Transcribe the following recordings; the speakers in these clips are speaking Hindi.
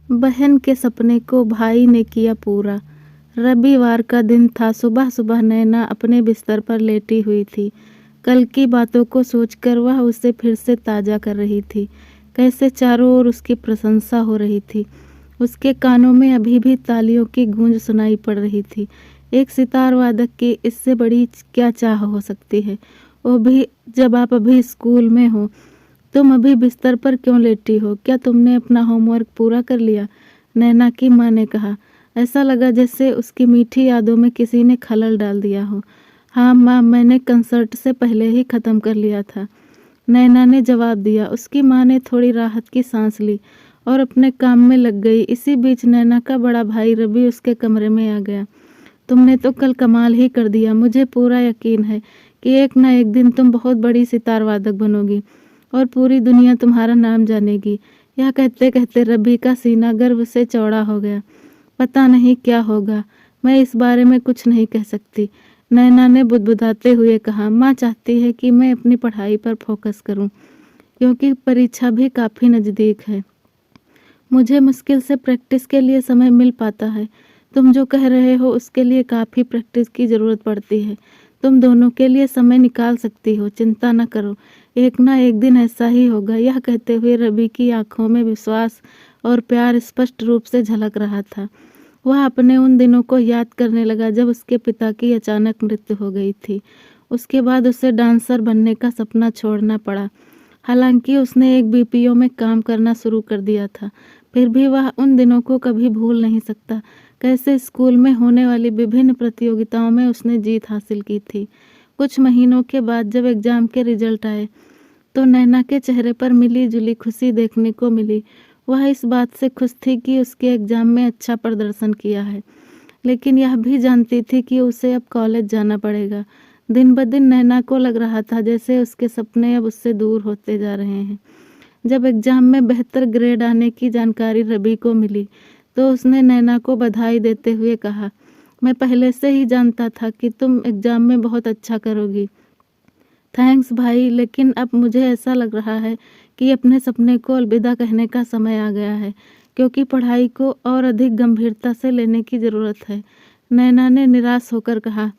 बहन के सपने को भाई ने किया पूरा। रविवार का दिन था। सुबह सुबह नैना अपने बिस्तर पर लेटी हुई थी। कल की बातों को सोचकर वह उसे फिर से ताज़ा कर रही थी। कैसे चारों ओर उसकी प्रशंसा हो रही थी। उसके कानों में अभी भी तालियों की गूंज सुनाई पड़ रही थी। एक सितार वादक की इससे बड़ी क्या चाह हो सकती है, वो भी जब आप अभी स्कूल में हो। तुम अभी बिस्तर पर क्यों लेटी हो? क्या तुमने अपना होमवर्क पूरा कर लिया? नैना की माँ ने कहा। ऐसा लगा जैसे उसकी मीठी यादों में किसी ने खलल डाल दिया हो। हाँ माँ, मैंने कंसर्ट से पहले ही ख़त्म कर लिया था, नैना ने जवाब दिया। उसकी माँ ने थोड़ी राहत की सांस ली और अपने काम में लग गई। इसी बीच नैना का बड़ा भाई रवि उसके कमरे में आ गया। तुमने तो कल कमाल ही कर दिया। मुझे पूरा यकीन है कि एक ना एक दिन तुम बहुत बड़ी सितार वादक बनोगी और पूरी दुनिया तुम्हारा नाम जानेगी। यह कहते कहते रवि का सीना गर्व से चौड़ा हो गया। पता नहीं क्या होगा, मैं इस बारे में कुछ नहीं कह सकती, नैना ने बुदबुदाते हुए कहा। माँ चाहती है कि मैं अपनी पढ़ाई पर फोकस करूं, क्योंकि परीक्षा भी काफ़ी नज़दीक है। मुझे मुश्किल से प्रैक्टिस के लिए समय मिल पाता है। तुम जो कह रहे हो उसके लिए काफ़ी प्रैक्टिस की ज़रूरत पड़ती है। तुम दोनों के लिए समय निकाल सकती हो, चिंता न करो, एक ना एक दिन ऐसा ही होगा। यह कहते हुए रवि की आंखों में विश्वास और प्यार स्पष्ट रूप से झलक रहा था। वह अपने उन दिनों को याद करने लगा जब उसके पिता की अचानक मृत्यु हो गई थी। उसके बाद उसे डांसर बनने का सपना छोड़ना पड़ा। हालांकि उसने एक बीपीओ में काम करना शुरू कर दिया था, फिर भी वह उन दिनों को कभी भूल नहीं सकता। कैसे स्कूल में होने वाली विभिन्न प्रतियोगिताओं में उसने जीत हासिल की थी। कुछ महीनों के बाद जब एग्ज़ाम के रिजल्ट आए तो नैना के चेहरे पर मिली जुली खुशी देखने को मिली। वह इस बात से खुश थी कि उसके एग्ज़ाम में अच्छा प्रदर्शन किया है, लेकिन यह भी जानती थी कि उसे अब कॉलेज जाना पड़ेगा। दिन ब दिन नैना को लग रहा था जैसे उसके सपने अब उससे दूर होते जा रहे हैं। जब एग्ज़ाम में बेहतर ग्रेड आने की जानकारी रवि को मिली तो उसने नैना को बधाई देते हुए कहा, मैं पहले से ही जानता था कि तुम एग्ज़ाम में बहुत अच्छा करोगी। थैंक्स भाई, लेकिन अब मुझे ऐसा लग रहा है कि अपने सपने को अलविदा कहने का समय आ गया है, क्योंकि पढ़ाई को और अधिक गंभीरता से लेने की ज़रूरत है, नैना ने निराश होकर कहा।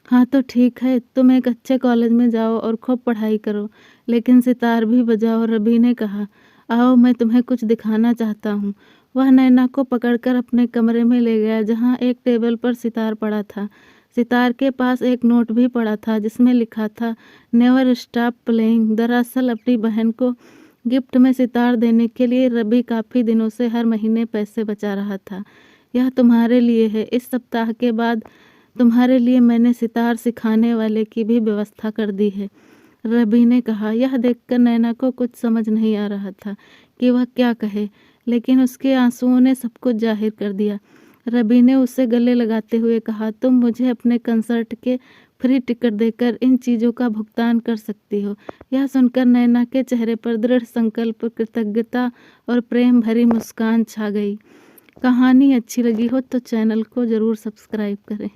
हाँ तो ठीक है, तुम एक अच्छे कॉलेज में जाओ और खूब पढ़ाई करो, लेकिन सितार भी बजाओ, रवि ने कहा। आओ, मैं तुम्हें कुछ दिखाना चाहता हूँ। वह नैना को पकड़कर अपने कमरे में ले गया, जहाँ एक टेबल पर सितार पड़ा था। सितार के पास एक नोट भी पड़ा था जिसमें लिखा था, नेवर स्टॉप प्लेइंग। दरअसल अपनी बहन को गिफ्ट में सितार देने के लिए रवि काफ़ी दिनों से हर महीने पैसे बचा रहा था। यह तुम्हारे लिए है। इस सप्ताह के बाद तुम्हारे लिए मैंने सितार सिखाने वाले की भी व्यवस्था कर दी है, रवि ने कहा। यह देखकर नैना को कुछ समझ नहीं आ रहा था कि वह क्या कहे, लेकिन उसके आंसुओं ने सब कुछ जाहिर कर दिया। रवि ने उसे गले लगाते हुए कहा, तुम मुझे अपने कंसर्ट के फ्री टिकट देकर इन चीज़ों का भुगतान कर सकती हो। यह सुनकर नैना के चेहरे पर दृढ़ संकल्प, कृतज्ञता और प्रेम भरी मुस्कान छा गई। कहानी अच्छी लगी हो तो चैनल को ज़रूर सब्सक्राइब करें।